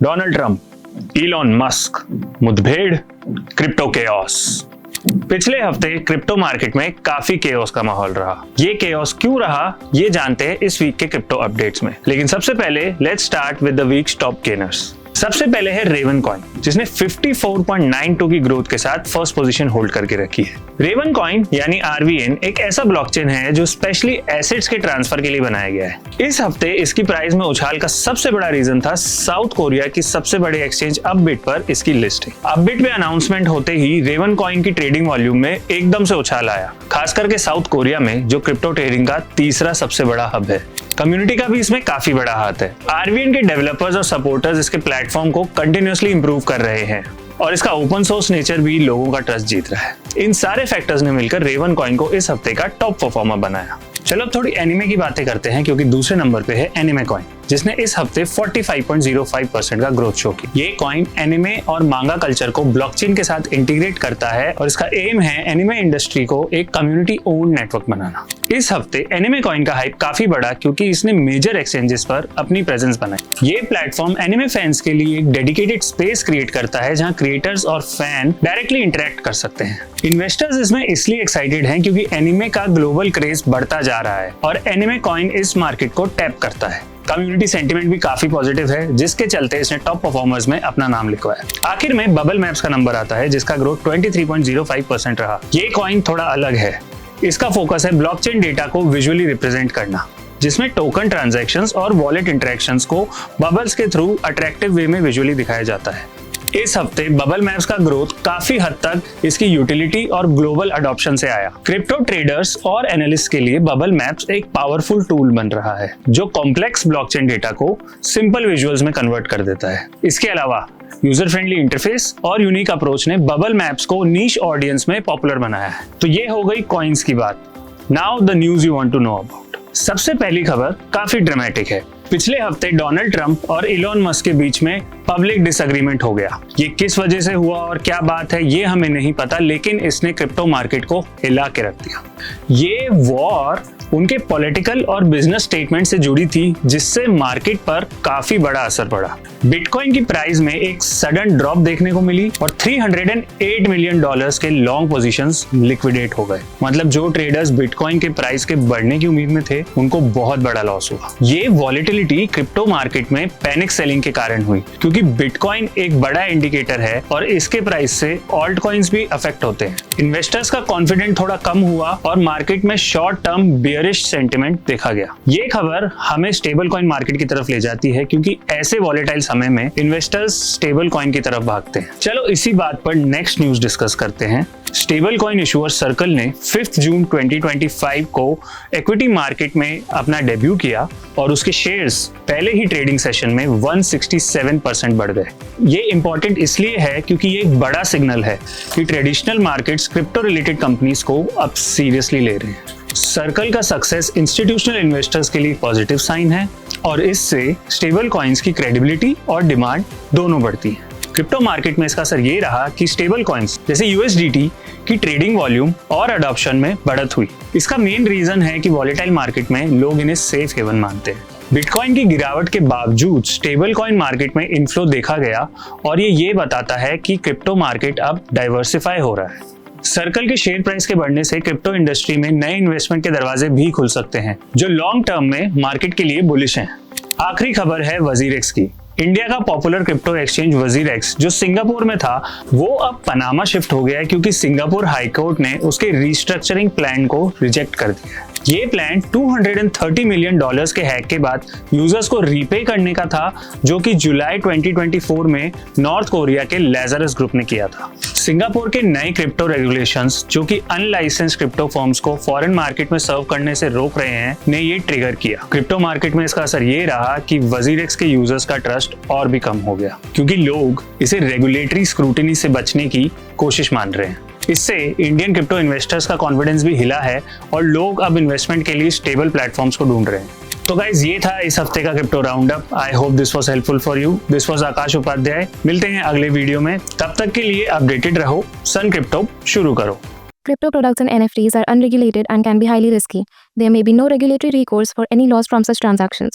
Donald Trump, Elon Musk, मुठभेड़, crypto chaos. पिछले हफ्ते क्रिप्टो मार्केट में काफी केओस का माहौल रहा। ये केओस क्यों रहा, ये जानते हैं इस वीक के क्रिप्टो अपडेट्स में। लेकिन सबसे पहले let's start with the weeks top gainers. सबसे पहले है रेवन कॉइन, जिसने 54.92 की ग्रोथ के साथ फर्स्ट पोजीशन होल्ड करके रखी है। रेवन कॉइन यानी RVN एक ऐसा ब्लॉकचेन है जो स्पेशली एसेट्स के ट्रांसफर के लिए बनाया गया है। इस हफ्ते इसकी प्राइस में उछाल का सबसे बड़ा रीजन था साउथ कोरिया की सबसे बड़ी एक्सचेंज अपबिट पर इसकी लिस्टिंग। अपबिट में अनाउंसमेंट होते ही रेवन कॉइन की ट्रेडिंग वॉल्यूम में एकदम से उछाल आया, खास करके साउथ कोरिया में जो क्रिप्टो ट्रेडिंग का तीसरा सबसे बड़ा हब है। कम्युनिटी का भी इसमें काफी बड़ा हाथ है। RVN के डेवलपर्स और सपोर्टर्स इसके प्लेटफॉर्म को कंटिन्यूअसली इंप्रूव कर रहे हैं और इसका ओपन सोर्स नेचर भी लोगों का ट्रस्ट जीत रहा है। इन सारे फैक्टर्स ने मिलकर रेवन कॉइन को इस हफ्ते का टॉप परफॉर्मर बनाया। चलो अब थोड़ी एनिमे की बातें करते हैं, क्योंकि दूसरे नंबर पे है एनिमे कॉइन, जिसने इस हफ्ते 45.05% का ग्रोथ शो किया। ये कॉइन एनिमे और मांगा कल्चर को ब्लॉकचेन के साथ इंटीग्रेट करता है और इसका एम है एनिमे इंडस्ट्री को एक कम्युनिटी ओन नेटवर्क बनाना। इस हफ्ते एनिमे कॉइन का हाइप काफी बढ़ा क्योंकि इसने मेजर एक्सचेंजेस पर अपनी प्रेजेंस बनाई। ये प्लेटफॉर्म एनिमे फैंस के लिए एक डेडिकेटेड स्पेस क्रिएट करता है जहां क्रिएटर्स और फैन डायरेक्टली इंटरेक्ट कर सकते हैं। इन्वेस्टर्स इसमें इसलिए एक्साइटेड हैं क्योंकि एनिमे का ग्लोबल क्रेज बढ़ता जा रहा है और एनिमे कॉइन इस मार्केट को टैप करता है। कम्युनिटी सेंटिमेंट भी काफी पॉजिटिव है, जिसके चलते इसने टॉप परफॉर्मर्स में अपना नाम लिखवाया। आखिर में बबल मैप्स का नंबर आता है, जिसका ग्रोथ 23.05% रहा। ये कॉइन थोड़ा अलग है। इसका फोकस है ब्लॉकचेन डेटा को विजुअली रिप्रेजेंट करना, जिसमें टोकन ट्रांजैक्शंस और वॉलेट इंटरेक्शंस को बबल्स के थ्रू अट्रैक्टिव वे में विजुअली दिखाया जाता है। इस हफ्ते बबल मैप्स का ग्रोथ काफी हद तक इसकी यूटिलिटी और ग्लोबल अडॉप्शन से आया। क्रिप्टो ट्रेडर्स और एनालिस्ट के लिए बबल मैप्स एक पावरफुल टूल बन रहा है जो कॉम्प्लेक्स ब्लॉकचेन डेटा को सिंपल विजुअल्स में कन्वर्ट कर देता है। इसके अलावा यूजर फ्रेंडली इंटरफेस और यूनिक अप्रोच ने बबल मैप्स को नीश ऑडियंस में पॉपुलर बनाया है। तो ये हो गई कॉइन्स की बात। Now the news you want to know about. सबसे पहली खबर काफी ड्रामेटिक है। पिछले हफ्ते डोनाल्ड ट्रंप और इलॉन मस्क के बीच में पब्लिक डिसएग्रीमेंट हो गया। ये किस वजह से हुआ और क्या बात है ये हमें नहीं पता, लेकिन इसने क्रिप्टो मार्केट को हिला के रख दिया। ये वॉर उनके पॉलिटिकल और बिजनेस स्टेटमेंट से जुड़ी थी, जिससे मार्केट पर काफी बड़ा असर पड़ा। बिटकॉइन की प्राइस में एक सडन ड्रॉप देखने को मिली और $308 मिलियन के लॉन्ग पोजीशंस लिक्विडेट हो गए। मतलब जो ट्रेडर्स बिटकॉइन के प्राइस के बढ़ने की उम्मीद में थे, उनको बहुत बड़ा लॉस हुआ। ये वॉलेटिलिटी क्रिप्टो मार्केट में पैनिक सेलिंग के कारण हुई, क्योंकि बिटकॉइन एक बड़ा इंडिकेटर है और इसके प्राइस से ऑल्ट कॉइन्स भी अफेक्ट होते हैं। इन्वेस्टर्स का कॉन्फिडेंस थोड़ा कम हुआ और मार्केट में शॉर्ट टर्म बियरिश सेंटिमेंट देखा गया। ये खबर हमें स्टेबल कॉइन मार्केट की तरफ ले जाती है, क्योंकि ऐसे वॉलेटाइल समय में इन्वेस्टर्स स्टेबल कॉइन की तरफ भागते हैं। चलो इसी बात पर नेक्स्ट न्यूज डिस्कस करते हैं। स्टेबल कॉइन इशूअर सर्कल ने 5 जून 2025 को इक्विटी मार्केट में अपना डेब्यू किया और उसके शेयर्स पहले ही ट्रेडिंग सेशन में 167% बढ़ गए। ये इंपॉर्टेंट इसलिए है क्योंकि ये एक बड़ा सिग्नल है कि traditional markets crypto related companies को अब सीरियसली ले रहे हैं। सर्कल का सक्सेस इंस्टीट्यूशनल इन्वेस्टर्स के लिए पॉजिटिव साइन है और इससे स्टेबल कॉइन्स की क्रेडिबिलिटी और डिमांड दोनों बढ़ती है। क्रिप्टो मार्केट में इसका असर ये रहा कि स्टेबल कॉइन्स जैसे USDT की ट्रेडिंग वॉल्यूम और अडॉप्शन में बढ़त हुई। इसका मेन रीजन है कि वॉलेटाइल मार्केट में लोग इन्हें सेफ हेवन मानते हैं। बिटकॉइन की गिरावट के बावजूद स्टेबल कॉइन मार्केट में इनफ्लो देखा गया और ये बताता है कि क्रिप्टो मार्केट अब डाइवर्सिफाई हो रहा है। सर्कल के शेयर प्राइस के बढ़ने से क्रिप्टो इंडस्ट्री में नए इन्वेस्टमेंट के दरवाजे भी खुल सकते हैं, जो लॉन्ग टर्म में मार्केट के लिए बुलिश हैं। आखिरी खबर है WazirX की। इंडिया का पॉपुलर क्रिप्टो एक्सचेंज WazirX जो सिंगापुर में था, वो अब पनामा शिफ्ट हो गया है क्योंकि सिंगापुर हाई कोर्ट ने उसके रीस्ट्रक्चरिंग प्लान को रिजेक्ट कर दिया है। ये प्लान $230 मिलियन के हैक के बाद यूजर्स को रीपे करने का था, जो कि जुलाई 2024 में नॉर्थ कोरिया के लेजरस ग्रुप ने किया था। सिंगापुर के नए क्रिप्टो रेगुलेशंस, जो कि अनलाइसेंस क्रिप्टो फर्म्स को फॉरेन मार्केट में सर्व करने से रोक रहे हैं, ने ये ट्रिगर किया। क्रिप्टो मार्केट में इसका असर ये रहा कि WazirX के यूजर्स का ट्रस्ट और भी कम हो गया, क्योंकि लोग इसे रेगुलेटरी स्क्रूटिनी से बचने की कोशिश मान रहे हैं। इससे इंडियन क्रिप्टो इन्वेस्टर्स का कॉन्फिडेंस भी हिला है और लोग अब इन्वेस्टमेंट के लिए स्टेबल प्लेटफॉर्म्स को ढूंढ रहे हैं। तो गाइज ये था इस हफ्ते का crypto round up. I hope this was helpful for you. This was Akash Upadhyay. मिलते हैं अगले वीडियो में, तब तक के लिए अपडेटेड रहो। सन क्रिप्टो शुरू करो। Crypto products and NFTs are unregulated and can be highly risky. There may be no regulatory recourse for any loss from such transactions.